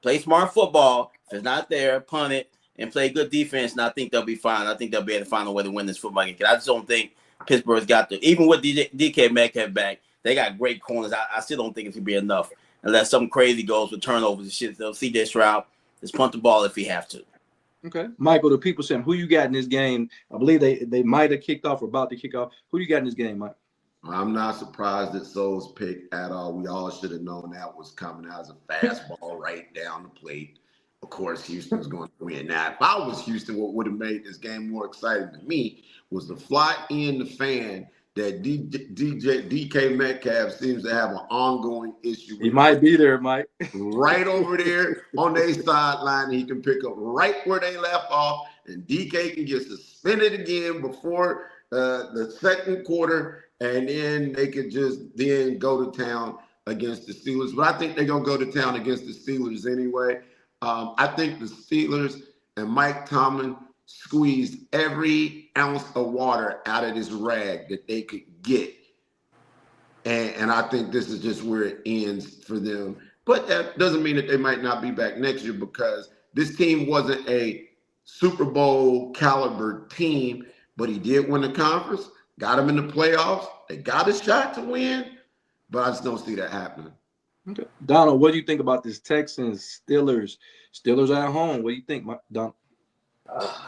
play smart football. If it's not there, punt it and play good defense, and I think they'll be fine. I think they'll be able to find a way to win this football game. I just don't think Pittsburgh's got the, even with DK Metcalf back, they got great corners. I still don't think it's going to be enough unless something crazy goes with turnovers and shit. So CJ Stroud, just punt the ball if he have to. Okay. Michael, the people saying, who you got in this game? I believe they might have kicked off or about to kick off. Who you got in this game, Mike? I'm not surprised at Souls' pick at all. We all should have known that was coming out as a fastball right down the plate. Of course, Houston's going to win. Now, if I was Houston, what would have made this game more exciting to me was to fly in the fan that DK Metcalf seems to have an ongoing issue with. He might be there, Mike. Right over there on their sideline. He can pick up right where they left off, and DK can get suspended again before the second quarter, and then they could just then go to town against the Steelers. But I think they're going to go to town against the Steelers anyway. I think the Steelers and Mike Tomlin squeezed every ounce of water out of this rag that they could get. And I think this is just where it ends for them. But that doesn't mean that they might not be back next year, because this team wasn't a Super Bowl caliber team, but he did win the conference, got them in the playoffs. They got a shot to win, but I just don't see that happening. Okay. Donald, what do you think about this Texans, Steelers at home? What do you think, Donald?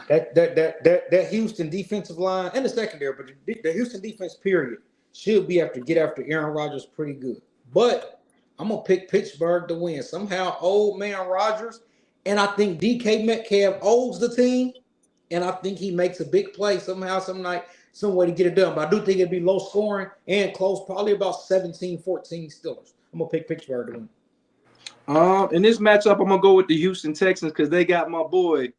That Houston defensive line and the secondary, but the Houston defense period should be able to get after Aaron Rodgers pretty good. But I'm gonna pick Pittsburgh to win. Somehow, old man Rodgers, and I think DK Metcalf owes the team, and I think he makes a big play somehow, some night, some way to get it done. But I do think it'd be low scoring and close, probably about 17-14 Steelers. I'm gonna pick Pittsburgh to win. In this matchup, I'm gonna go with the Houston Texans because they got my boy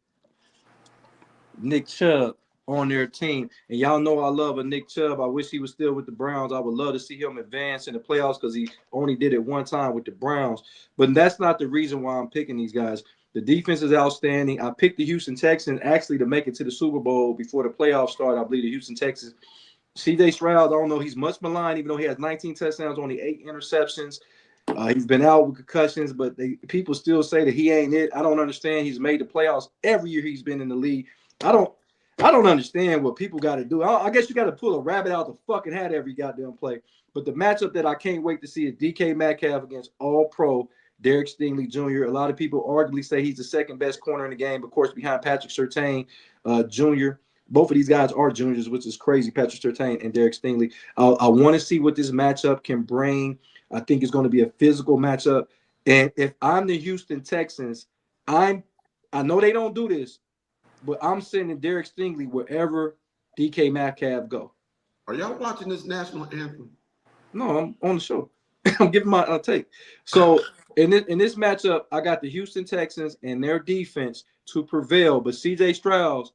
Nick Chubb on their team. And y'all know I love a Nick Chubb. I wish he was still with the Browns. I would love to see him advance in the playoffs because he only did it one time with the Browns. But that's not the reason why I'm picking these guys. The defense is outstanding. I picked the Houston Texans actually to make it to the Super Bowl before the playoffs started. I believe the Houston Texans. CJ Stroud, I don't know. He's much maligned, even though he has 19 touchdowns, only 8 interceptions. He's been out with concussions, but people still say that he ain't it. I don't understand. He's made the playoffs every year he's been in the league. I don't understand what people got to do. I guess you got to pull a rabbit out the fucking hat every goddamn play. But the matchup that I can't wait to see is DK Metcalf against All-Pro Derek Stingley Jr. A lot of people arguably say he's the second best corner in the game, of course, behind Patrick Surtain Jr. Both of these guys are juniors, which is crazy, Patrick Surtain and Derek Stingley. I want to see what this matchup can bring. I think it's going to be a physical matchup. And if I'm the Houston Texans, I know they don't do this, but I'm sending Derek Stingley wherever DK Metcalf go. Are y'all watching this national anthem? No, I'm on the show. I'm giving my take. So in this matchup, I got the Houston Texans and their defense to prevail. But CJ Stroud,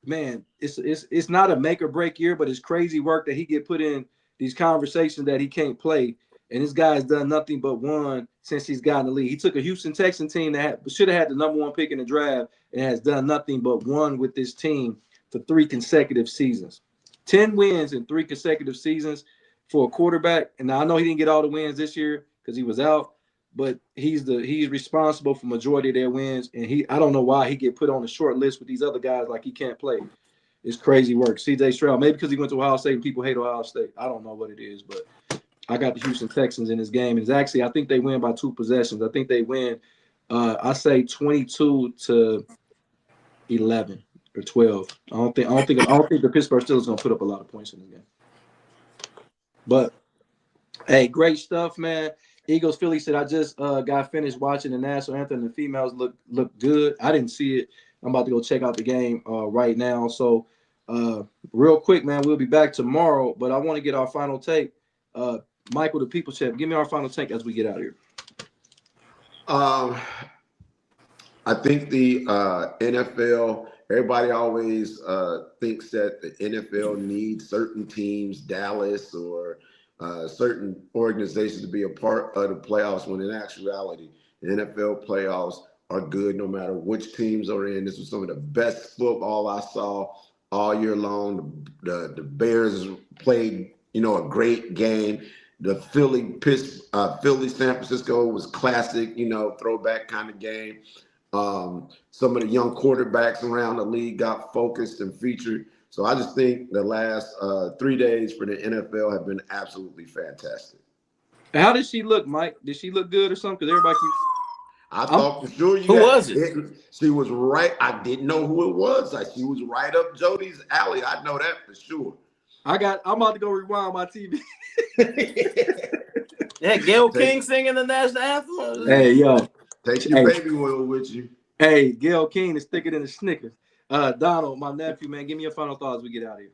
man, it's not a make or break year, but it's crazy work that he get put in these conversations that he can't play. And this guy's done nothing but won since he's gotten the league. He took a Houston Texan team that should have had the number 1 pick in the draft and has done nothing but won with this team for 3 consecutive seasons. 10 wins in 3 consecutive seasons for a quarterback. And now I know he didn't get all the wins this year because he was out, but he's responsible for majority of their wins. And I don't know why he get put on a short list with these other guys like he can't play. It's crazy work. CJ Stroud, maybe because he went to Ohio State and people hate Ohio State. I don't know what it is, but I got the Houston Texans in this game. And it's actually, I think they win by 2 possessions. I think they win, I say 22-11 or 12. I don't think the Pittsburgh Steelers going to put up a lot of points in this game. But hey, great stuff, man. Eagles Philly said I just got finished watching the national anthem. The females look good. I didn't see it. I'm about to go check out the game right now. So real quick, man, we'll be back tomorrow. But I want to get our final take. Michael, the People Chef, give me our final take as we get out of here. I think the NFL, everybody always thinks that the NFL needs certain teams, Dallas or certain organizations to be a part of the playoffs, when in actuality, the NFL playoffs are good no matter which teams are in. This was some of the best football I saw all year long. The Bears played, a great game. The Philly San Francisco was classic, throwback kind of game. Some of the young quarterbacks around the league got focused and featured. So I just think the last 3 days for the NFL have been absolutely fantastic. How did she look, Mike? Did she look good or something? Because everybody keeps. I thought for sure Who was it? She was right. I didn't know who it was. She was right up Jody's alley. I know that for sure. I'm about to go rewind my TV. Yeah, Gail King singing the national anthem. Hey, yo. Take your baby oil with you. Hey, Gail King is thicker than a Snickers. Donald, my nephew, man, give me your final thoughts as we get out of here.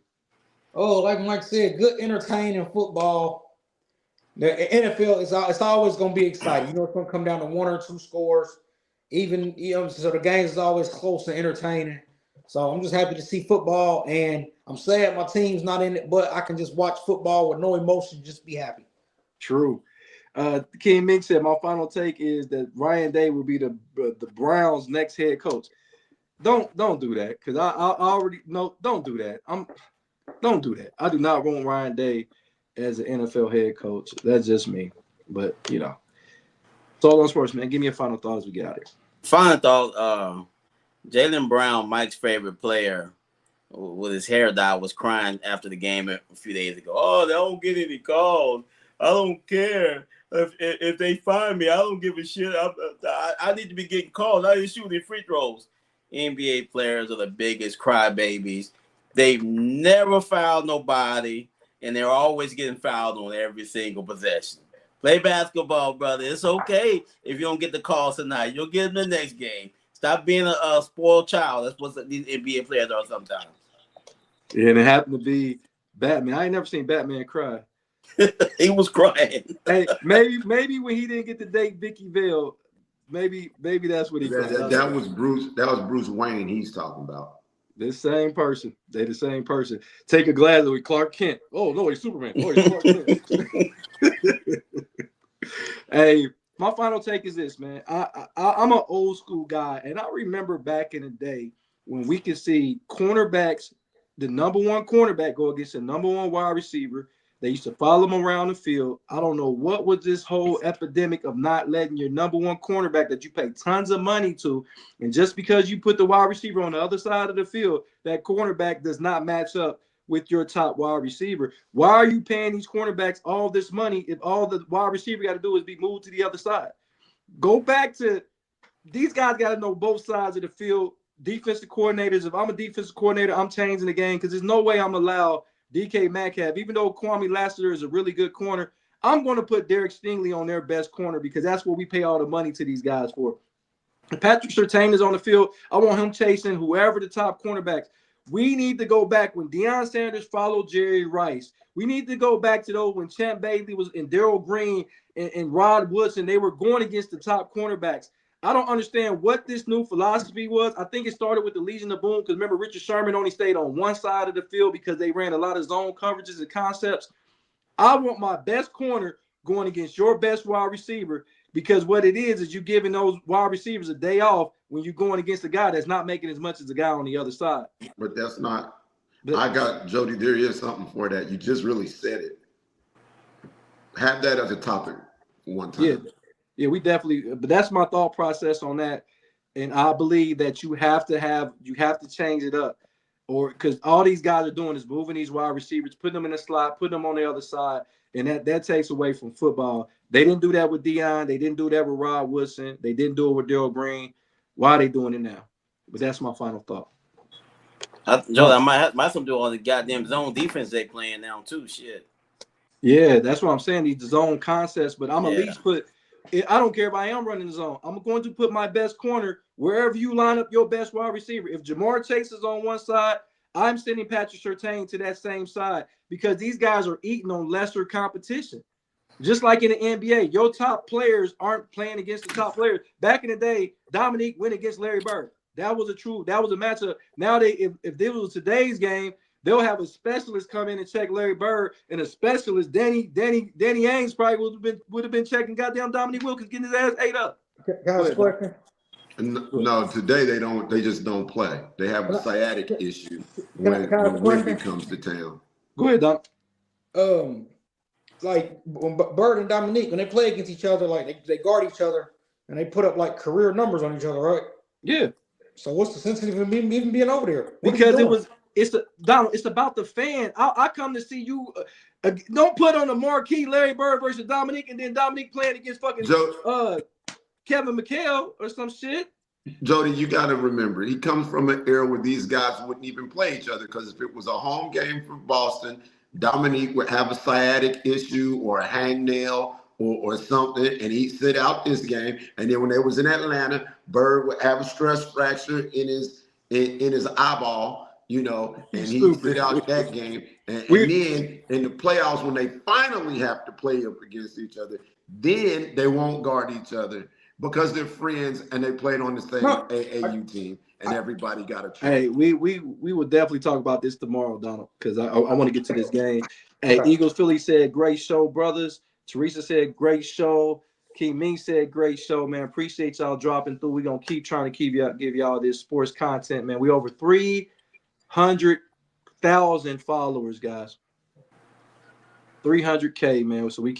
Oh, like Mike said, good entertaining football. The NFL it's always going to be exciting. You know, it's going to come down to 1 or 2 scores. Even, so the games is always close and entertaining. So I'm just happy to see football, and I'm sad my team's not in it, but I can just watch football with no emotion, just be happy. True. King Mink said, my final take is that Ryan Day will be the Browns' next head coach. Don't do that, because I already know. Don't do that. Don't do that. I do not want Ryan Day as an NFL head coach. That's just me. But it's all on sports, man. Give me a final thought as we get out of here. Final thought. Jaylen Brown, Mike's favorite player, with his hair dye, was crying after the game a few days ago. Oh, they don't get any calls. I don't care if they find me. I don't give a shit. I need to be getting calls. I need to shoot the free throws. NBA players are the biggest crybabies. They've never fouled nobody, and they're always getting fouled on every single possession. Play basketball, brother. It's okay if you don't get the calls tonight. You'll get them the next game. Stop being a spoiled child. That's what these NBA players are sometimes. Yeah, and it happened to be Batman. I ain't never seen Batman cry. He was crying. Hey, maybe when he didn't get to date Vicky Vale, maybe that's what he cried. That was Bruce Wayne he's talking about. The same person. They the same person. Take a glass with Clark Kent. Oh no, he's Superman. Oh, he's Clark Kent. Hey, my final take is this, man. I'm an old school guy, and I remember back in the day when we could see cornerbacks, the number one cornerback go against the number one wide receiver. They used to follow them around the field. I don't know what was this whole epidemic of not letting your number one cornerback that you pay tons of money to, and just because you put the wide receiver on the other side of the field, that cornerback does not match up with your top wide receiver. Why are you paying these cornerbacks all this money if all the wide receiver got to do is be moved to the other side? Go back to these guys got to know both sides of the field. Defensive coordinators, if I'm a defensive coordinator, I'm changing the game because there's no way I'm allowed DK Metcalf, even though Kwame Lassiter is a really good corner, I'm going to put Derek Stingley on their best corner because that's what we pay all the money to these guys for. If Patrick Surtain is on the field, I want him chasing whoever the top cornerbacks. We need to go back when Deion Sanders followed Jerry Rice. We need to go back to those when Champ Bailey was and Darryl Green and Rod Woodson. They were going against the top cornerbacks. I don't understand what this new philosophy was. I think it started with the Legion of Boom because remember, Richard Sherman only stayed on one side of the field because they ran a lot of zone coverages and concepts. I want my best corner going against your best wide receiver because what it is you're giving those wide receivers a day off when you're going against a guy that's not making as much as the guy on the other side. But that's not – I got – Jody, there is something for that. You just really said it. Have that as a topic one time. Yeah, we definitely, but that's my thought process on that. And I believe that you have to change it up. Or because all these guys are doing is moving these wide receivers, putting them in the slot, putting them on the other side. And that takes away from football. They didn't do that with Deion. They didn't do that with Rod Woodson. They didn't do it with Darryl Green. Why are they doing it now? But that's my final thought. Joe, I might have to do all the goddamn zone defense they playing now too. Shit. Yeah, that's what I'm saying. These zone concepts, but I'm at least put. I don't care if I am running the zone. I'm going to put my best corner wherever you line up your best wide receiver. If Jamar Chase is on one side, I'm sending Patrick Surtain to that same side because these guys are eating on lesser competition. Just like in the NBA, your top players aren't playing against the top players. Back in the day, Dominique went against Larry Bird. That was a matchup. Now if this was today's game, they'll have a specialist come in and check Larry Bird, and a specialist, Danny Ainge probably would have been checking goddamn Dominique Wilkins getting his ass ate up. Can I ask a question? No, today they don't. They just don't play. They have a sciatic issue when Whitney comes to town. Go ahead, Dom. Like when Bird and Dominique, when they play against each other, like they guard each other and they put up like career numbers on each other, right? Yeah. So what's the sense of even being over there? Because Donald, it's about the fan. I come to see you. Don't put on a marquee Larry Bird versus Dominique, and then Dominique playing against fucking Kevin McHale or some shit. Jody, you got to remember, he comes from an era where these guys wouldn't even play each other, because if it was a home game for Boston, Dominique would have a sciatic issue or a hangnail or something, and he'd sit out this game. And then when they was in Atlanta, Bird would have a stress fracture in his eyeball, you know, and he'd sit out that game. And then in the playoffs, when they finally have to play up against each other, then they won't guard each other, because they're friends and they played on the same AAU team, and everybody got a chance. Hey, we will definitely talk about this tomorrow, Donald, because I want to get to this game. Hey, Eagles Philly said great show, brothers. Teresa said great show. King Ming said great show, man. Appreciate y'all dropping through. We're gonna keep trying to give y'all this sports content, man. We over 300,000 followers, guys. 300K, man. So we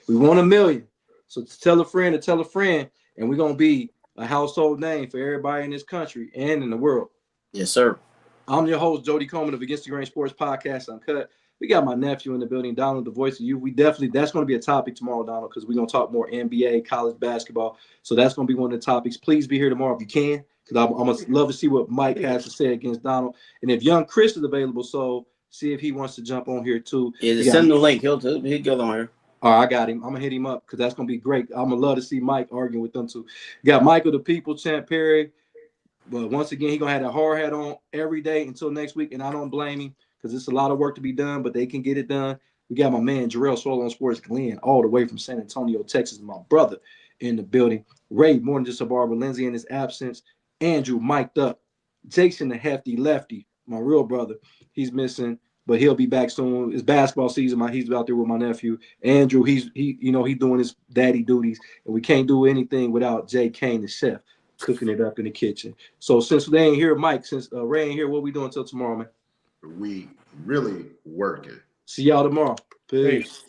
want 1 million. So tell a friend to tell a friend. And we're going to be a household name for everybody in this country and in the world. Yes, sir. I'm your host, Jody Coleman of Against the Grain Sports Podcast, Uncut. We got my nephew in the building, Donald, the voice of you. That's going to be a topic tomorrow, Donald, because we're going to talk more NBA, college basketball. So that's going to be one of the topics. Please be here tomorrow if you can, because I'm going to love to see what Mike has to say against Donald. And if young Chris is available, so see if he wants to jump on here too. Yeah, send the link. He'll get on here. All right, I got him. I'm gonna hit him up because that's gonna be great. I'm gonna love to see Mike arguing with them too. Got Michael the People Champ Perry, but once again, he's gonna have that hard hat on every day until next week, and I don't blame him because it's a lot of work to be done, but they can get it done. We got my man Jarrell Swallow on Sports Glenn, all the way from San Antonio, Texas. My brother in the building. Ray, more than just a barber. Lindsay in his absence. Andrew mic'd up. Jason the Hefty Lefty, my real brother. He's missing, but he'll be back soon. It's basketball season. He's out there with my nephew Andrew. He's doing his daddy duties, and we can't do anything without Jay Kane, the chef, cooking it up in the kitchen. So since they ain't here, Mike, since Ray ain't here, what we doing until tomorrow, man? We really working. See y'all tomorrow. Peace.